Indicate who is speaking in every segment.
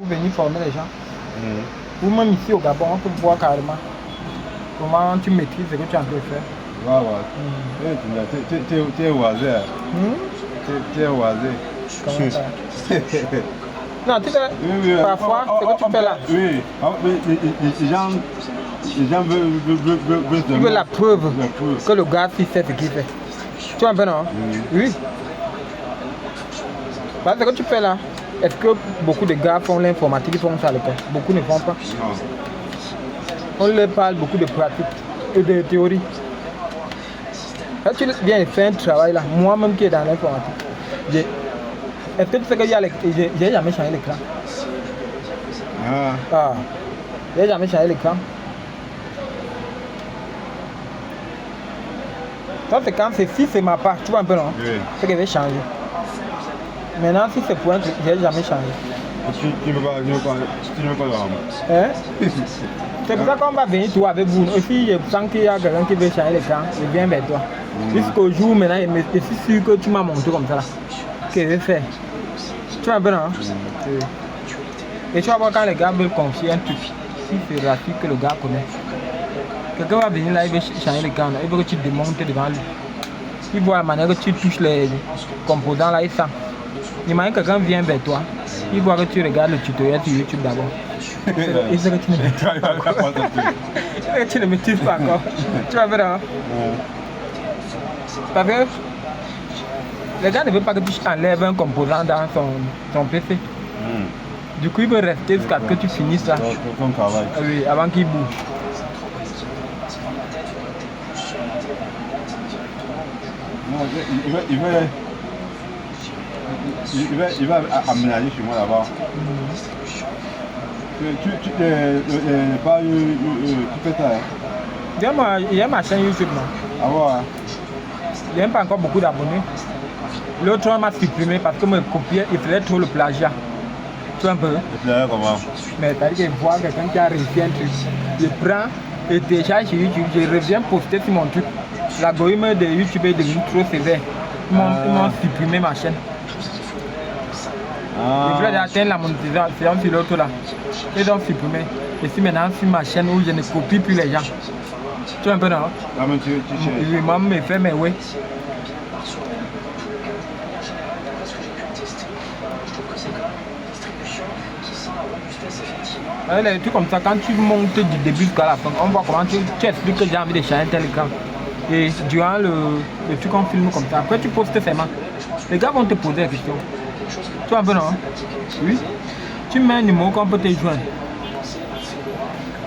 Speaker 1: Pour venir former les gens. Ou même ici au Gabon, on peut voir carrément comment tu maîtrises ce que tu es en train de faire.
Speaker 2: Voilà. Tu es oisé. Tu es oisé.
Speaker 1: Comment ça? Non, tu sais, parfois, ce que tu fais là.
Speaker 2: Oui, les gens
Speaker 1: veulent la preuve que le gars sait ce qu'il fait. Tu vois un peu, non? Oui. Parce que ce que tu fais là, est-ce que beaucoup de gars font l'informatique, ils font ça à l'école? Beaucoup ne font pas.
Speaker 2: Non.
Speaker 1: On leur parle beaucoup de pratique et de théorie. Quand tu viens faire un travail là, moi-même qui est dans l'informatique, est-ce que tu sais que j'ai jamais changé l'écran? J'ai jamais changé l'écran. Ça c'est quand si c'est ma part, tu vois un peu non?
Speaker 2: Oui.
Speaker 1: C'est que je vais changer. Maintenant si c'est pour un truc, j'ai jamais changé.
Speaker 2: Tu ne veux pas
Speaker 1: Hein? C'est pour ça qu'on va venir toi avec vous. Et si je sens qu'il y a quelqu'un qui veut changer l'écran, je viens vers toi. Jusqu'au jour maintenant, je suis sûr que tu m'as montré comme ça là. Que je vais faire. Tu vois un peu non? Et tu vas voir quand les gars veulent confier un truc, si c'est rapide que le gars connaît. Quelqu'un va venir là, il veut changer l'écran, il veut que tu démontes devant lui. Il voit la manière que tu touches les composants là, il sent. Imagine quelqu'un vient vers toi, il voit que tu regardes le tutoriel sur YouTube d'abord. Il sait que tu ne maîtrises pas encore. Tu ne maîtrises pas encore. Tu vas voir, hein? Parce que les gars ne veulent pas que tu enlèves un composant dans ton PC. Du coup, il veut rester jusqu'à ce que tu finisses ça.
Speaker 2: Ton travail.
Speaker 1: Oui, avant qu'il bouge.
Speaker 2: Non, il va aménager chez moi là-bas. Tu fais ça, hein?
Speaker 1: Il y a ma chaîne YouTube, non?
Speaker 2: Ah ouais?
Speaker 1: Il n'y a pas encore beaucoup d'abonnés. L'autre on m'a supprimé parce que me copiait, il faisait trop le plagiat. Tu vois un peu?
Speaker 2: Le plagiat comment?
Speaker 1: Mais c'est-à-dire que voir quelqu'un qui a réussi un truc, je prends et télécharge sur YouTube, je reviens poster sur mon truc. L'algorithme de YouTube est devenu trop sévère. Ils m'ont supprimé ma chaîne. Je voulais atteindre la monétisation sur l'autre là. Ils ont supprimé. Je suis maintenant sur ma chaîne où je ne copie plus les gens. Tu vois un peu non?
Speaker 2: Ah mais tu
Speaker 1: Je me fais mes ouais. Les trucs comme ça, quand tu montes du début jusqu'à la fin, on voit comment tu expliques que j'ai envie de changer tel écran. Et durant le truc qu'on filme comme ça, après tu postes seulement. Les gars vont te poser la question. Tu vois un peu non? Oui. Tu mets un numéro qu'on peut te joindre.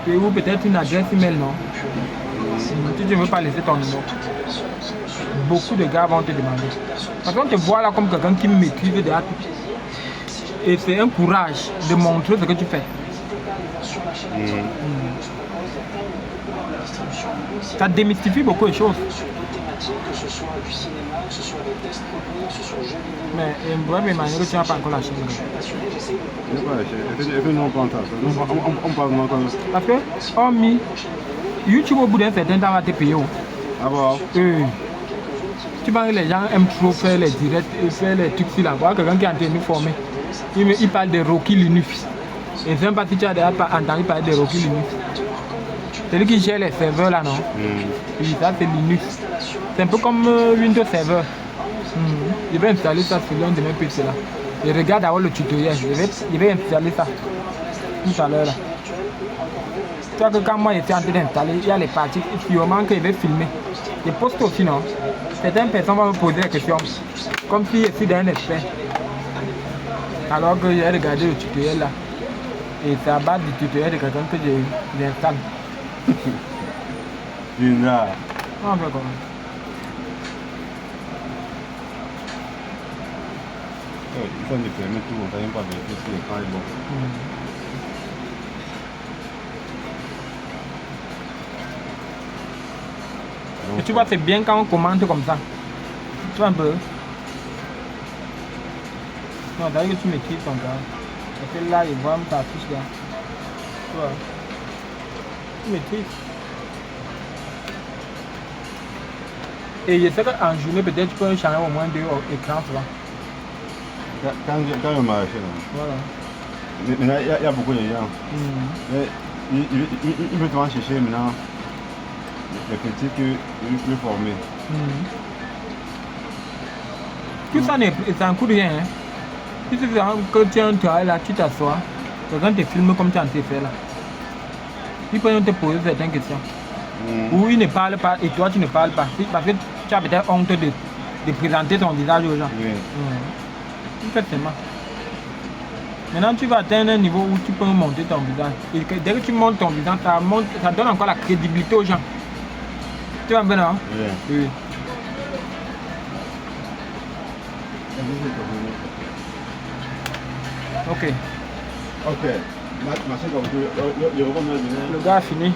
Speaker 1: Ou peut-être une adresse email, non? Si tu ne veux pas laisser ton numéro. Beaucoup de gars vont te demander. Parce qu'on te voit là comme quelqu'un qui maîtrise déjà tout. Et c'est un courage de montrer ce que tu fais. Ça démystifie beaucoup de choses. Mais une manière que tu n'as pas encore la chaîne.
Speaker 2: On parle encore.
Speaker 1: Parce que, hormis, YouTube au bout d'un certain temps va te payer.
Speaker 2: Ah bon?
Speaker 1: Tu vois que les gens aiment trop faire les directs et faire les trucs sur la voie. Quelqu'un qui est en train de nous former, il parle de Rocky Linux. Et je ne sais pas si tu as déjà entendu parler de Rocky Linux. C'est lui qui gère les serveurs là, non? Oui, ça c'est Linux. C'est un peu comme Windows Server. Je vais installer ça sur l'un de mes PC là. Je regarde d'abord le tutoriel. Je vais installer ça tout à l'heure là. Tu vois que quand moi j'étais en train d'installer, il y a les parties sûrement que je vais filmer. Je poste aussi, non? Certaines personnes vont me poser des questions. Comme si je suis un expert. Alors que j'ai regardé le tutoriel là. Et c'est à base du tutoriel de quelqu'un que j'installe.
Speaker 2: Bizarre.
Speaker 1: On fait comment?
Speaker 2: Il faut fermer tout, on ne vient pas vérifier si l'écran est bon.
Speaker 1: Et tu vois, c'est bien quand on commente comme ça. Tu vois un peu? Non, d'ailleurs que tu maîtrises ton gars. Parce que là, il voit ta fiche là. Tu vois? Tu maîtrises. Et je sais qu'en journée, peut-être tu peux changer au moins 2 écrans, tu vois.
Speaker 2: Quand je marche là.
Speaker 1: Voilà.
Speaker 2: Maintenant, il y a beaucoup de gens. Mais il veut souvent chercher maintenant les petits que former.
Speaker 1: Tout ça, ça ne coûte rien. Hein. Si tu veux que tu as un travail là, tu t'assois, quelqu'un te filme comme tu es en train de faire là. Il peut te poser certaines questions. Ou il ne parle pas et toi tu ne parles pas. Parce que tu as peut-être honte de présenter ton visage aux gens.
Speaker 2: Oui.
Speaker 1: Effectivement. Maintenant tu vas atteindre un niveau où tu peux monter ton visage. Et dès que tu montes ton visage, ça donne encore la crédibilité aux gens. Tu vois bien, non? Oui. Ok.
Speaker 2: Ok.
Speaker 1: Le gars a fini.